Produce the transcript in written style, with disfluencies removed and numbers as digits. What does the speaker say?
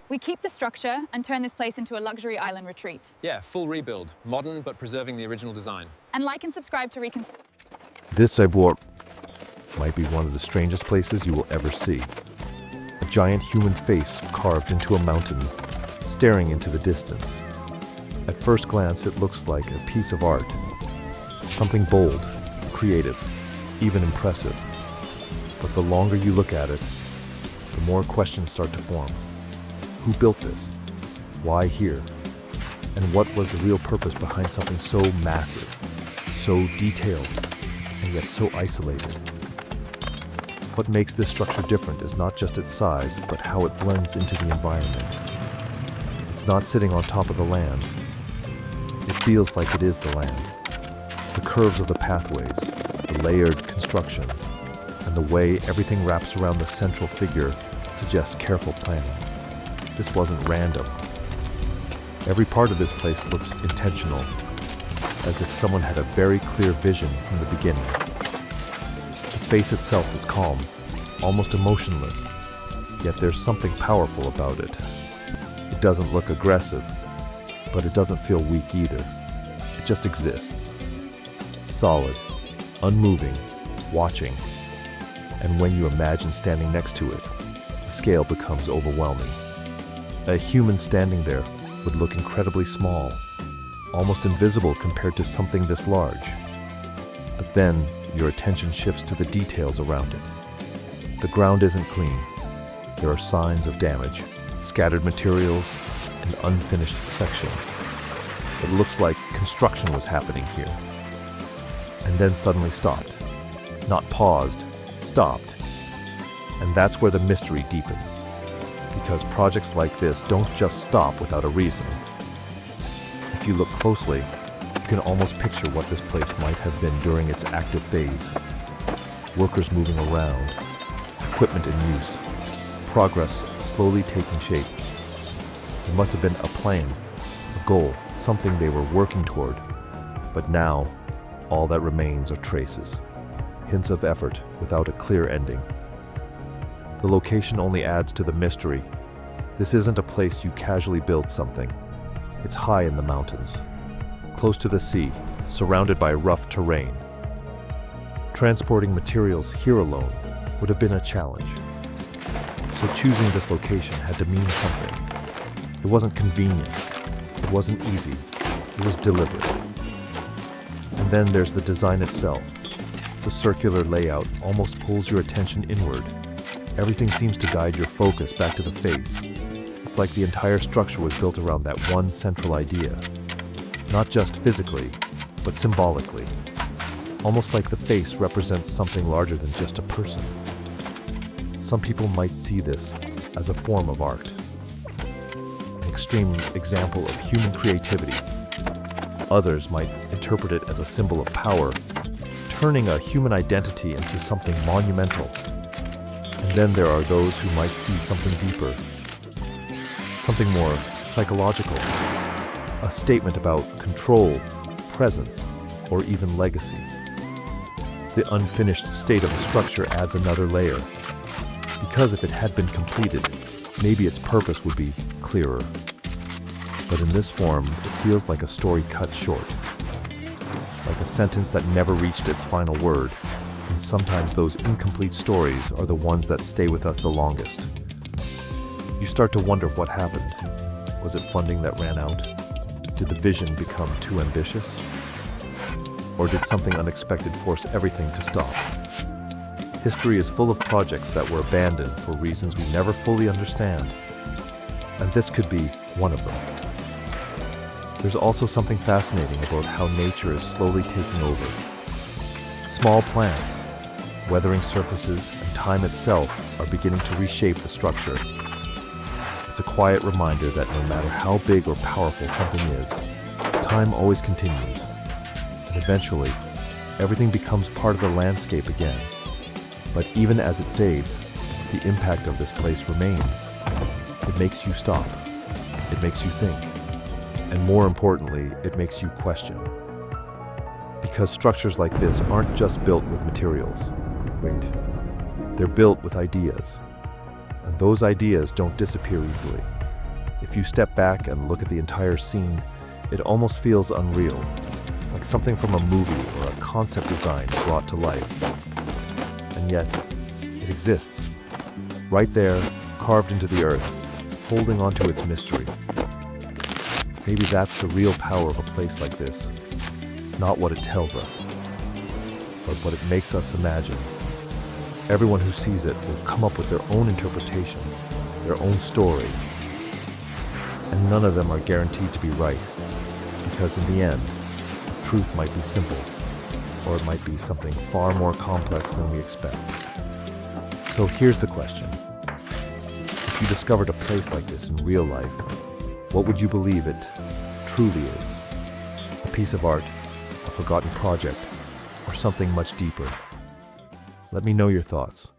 We keep the structure and turn this place into a luxury island retreat. Yeah, full rebuild. Modern, but preserving the original design. And like and subscribe to Reconstruct. This cyborg might be one of the strangest places you will ever see. A giant human face carved into a mountain, staring into the distance. At first glance, it looks like a piece of art. Something bold, creative, even impressive. But the longer you look at it, the more questions start to form. Who built this? Why here? And what was the real purpose behind something so massive, so detailed, and yet so isolated? What makes this structure different is not just its size, but how it blends into the environment. It's not sitting on top of the land. It feels like it is the land. The curves of the pathways, the layered construction, and the way everything wraps around the central figure suggests careful planning. This wasn't random. Every part of this place looks intentional, as if someone had a very clear vision from the beginning. The face itself is calm, almost emotionless, yet there's something powerful about it. It doesn't look aggressive, but it doesn't feel weak either. It just exists. Solid, unmoving, watching. And when you imagine standing next to it, the scale becomes overwhelming. A human standing there would look incredibly small, almost invisible compared to something this large. But then your attention shifts to the details around it. The ground isn't clean. There are signs of damage, scattered materials, and unfinished sections. It looks like construction was happening here. And then suddenly stopped. Not paused, stopped. And that's where the mystery deepens. Because projects like this don't just stop without a reason. If you look closely, you can almost picture what this place might have been during its active phase. Workers moving around, equipment in use, progress slowly taking shape. There must have been a plan, a goal, something they were working toward. But now, all that remains are traces, hints of effort without a clear ending. The location only adds to the mystery. This isn't a place you casually build something. It's high in the mountains, close to the sea, surrounded by rough terrain. Transporting materials here alone would have been a challenge. So choosing this location had to mean something. It wasn't convenient. It wasn't easy. It was deliberate. And then there's the design itself. The circular layout almost pulls your attention inward. Everything seems to guide your focus back to the face. It's like the entire structure was built around that one central idea. Not just physically, but symbolically. Almost like the face represents something larger than just a person. Some people might see this as a form of art. An extreme example of human creativity. Others might interpret it as a symbol of power, turning a human identity into something monumental. And then there are those who might see something deeper, something more psychological, a statement about control, presence, or even legacy. The unfinished state of the structure adds another layer, because if it had been completed, maybe its purpose would be clearer. But in this form, it feels like a story cut short, like a sentence that never reached its final word. And sometimes those incomplete stories are the ones that stay with us the longest. You start to wonder what happened. Was it funding that ran out? Did the vision become too ambitious? Or did something unexpected force everything to stop? History is full of projects that were abandoned for reasons we never fully understand. And this could be one of them. There's also something fascinating about how nature is slowly taking over. Small plants, weathering surfaces, and time itself are beginning to reshape the structure. It's a quiet reminder that no matter how big or powerful something is, time always continues. And eventually, everything becomes part of the landscape again. But even as it fades, the impact of this place remains. It makes you stop. It makes you think. And more importantly, it makes you question. Because structures like this aren't just built with materials. Wait, they're built with ideas. And those ideas don't disappear easily. If you step back and look at the entire scene, it almost feels unreal, like something from a movie or a concept design brought to life. And yet, it exists, right there, carved into the earth, holding onto its mystery. Maybe that's the real power of a place like this, not what it tells us, but what it makes us imagine. Everyone who sees it will come up with their own interpretation, their own story, and none of them are guaranteed to be right, because in the end, truth might be simple, or it might be something far more complex than we expect. So here's the question. If you discovered a place like this in real life, what would you believe it truly is? A piece of art, a forgotten project, or something much deeper? Let me know your thoughts.